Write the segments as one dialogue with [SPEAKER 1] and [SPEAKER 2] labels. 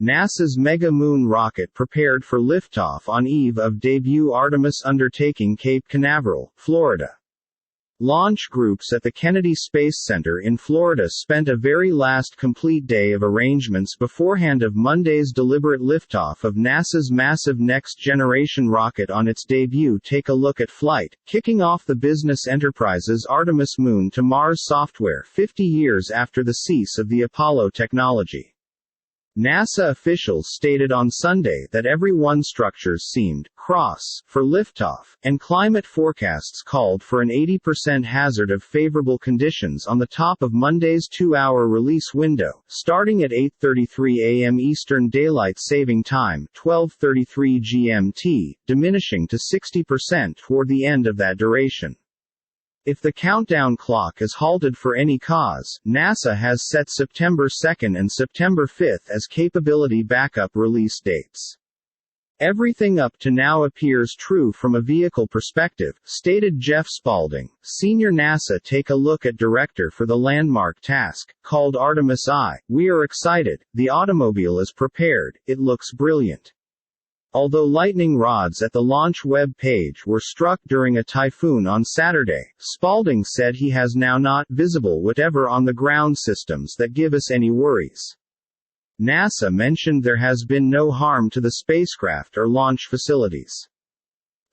[SPEAKER 1] NASA's Mega Moon rocket prepared for liftoff on eve of debut Artemis Undertaking, Cape Canaveral, Florida. Launch groups at the Kennedy Space Center in Florida spent a very last complete day of arrangements beforehand of Monday's deliberate liftoff of NASA's massive next-generation rocket on its debut. Take a look at flight, kicking off the business enterprise's Artemis Moon to Mars software 50 years after the cease of the Apollo technology. NASA officials stated on Sunday that every one structures seemed cross for liftoff, and climate forecasts called for an 80% hazard of favorable conditions on the top of Monday's 2-hour release window, starting at 8:33 a.m. Eastern Daylight Saving Time, 12:33 GMT, diminishing to 60% toward the end of that duration. If the countdown clock is halted for any cause, NASA has set September 2 and September 5 as capability backup release dates. Everything up to now appears true from a vehicle perspective, stated Jeff Spaulding, senior NASA Take a Look at director for the landmark task, called Artemis I. We are excited, the automobile is prepared, it looks brilliant. Although lightning rods at the launch web page were struck during a typhoon on Saturday, Spaulding said he has now not visible whatever on the ground systems that give us any worries. NASA mentioned there has been no harm to the spacecraft or launch facilities.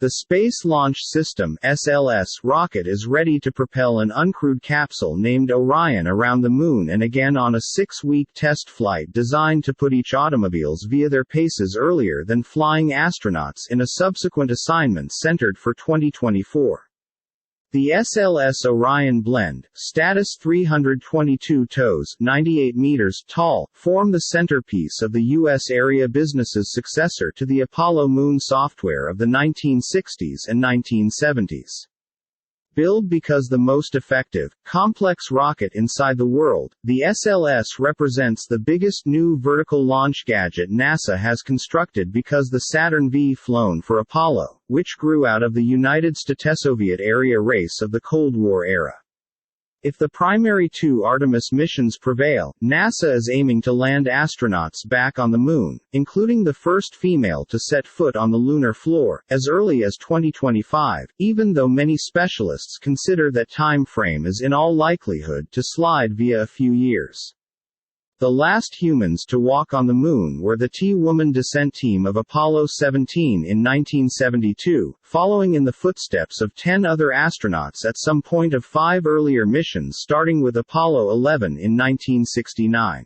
[SPEAKER 1] The Space Launch System (SLS) rocket is ready to propel an uncrewed capsule named Orion around the Moon and again on a 6-week test flight designed to put each automobiles via their paces earlier than flying astronauts in a subsequent assignment centered for 2024. The SLS Orion blend, status 322 tows, 98 meters tall, form the centerpiece of the U.S. area business's successor to the Apollo Moon software of the 1960s and 1970s. Billed because the most effective, complex rocket inside the world, the SLS represents the biggest new vertical launch gadget NASA has constructed because the Saturn V flown for Apollo, which grew out of the United States-Soviet area race of the Cold War era. If the primary 2 Artemis missions prevail, NASA is aiming to land astronauts back on the Moon, including the first female to set foot on the lunar floor, as early as 2025, even though many specialists consider that time frame is in all likelihood to slide via a few years. The last humans to walk on the Moon were the T-Woman descent team of Apollo 17 in 1972, following in the footsteps of 10 other astronauts at some point of 5 earlier missions starting with Apollo 11 in 1969.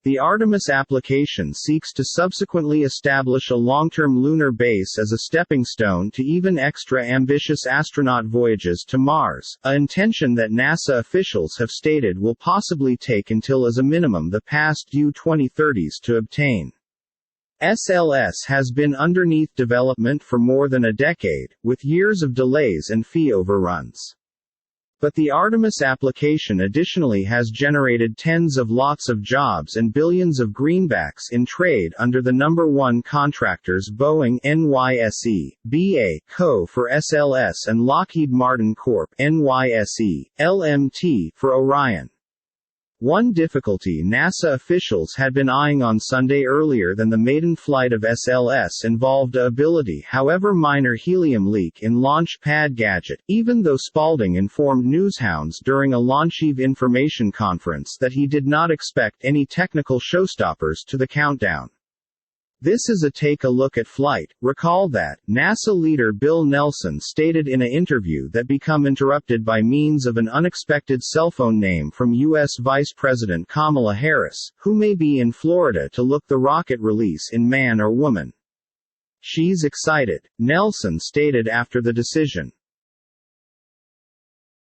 [SPEAKER 1] The Artemis application seeks to subsequently establish a long-term lunar base as a stepping stone to even extra ambitious astronaut voyages to Mars, an intention that NASA officials have stated will possibly take until as a minimum the past due 2030s to obtain. SLS has been underneath development for more than a decade, with years of delays and fee overruns. But the Artemis application additionally has generated tens of lots of jobs and billions of greenbacks in trade under the number 1 contractors Boeing NYSE, BA Co. for SLS and Lockheed Martin Corp. NYSE, LMT for Orion. One difficulty NASA officials had been eyeing on Sunday earlier than the maiden flight of SLS involved a ability, however minor, helium leak in launch pad gadget, even though Spaulding informed newshounds during a launch eve information conference that he did not expect any technical showstoppers to the countdown. This is a take a look at flight. Recall that NASA leader Bill Nelson stated in an interview that become interrupted by means of an unexpected cell phone name from U.S. Vice President Kamala Harris, who may be in Florida to look the rocket release in man or woman. She's excited, Nelson stated after the decision.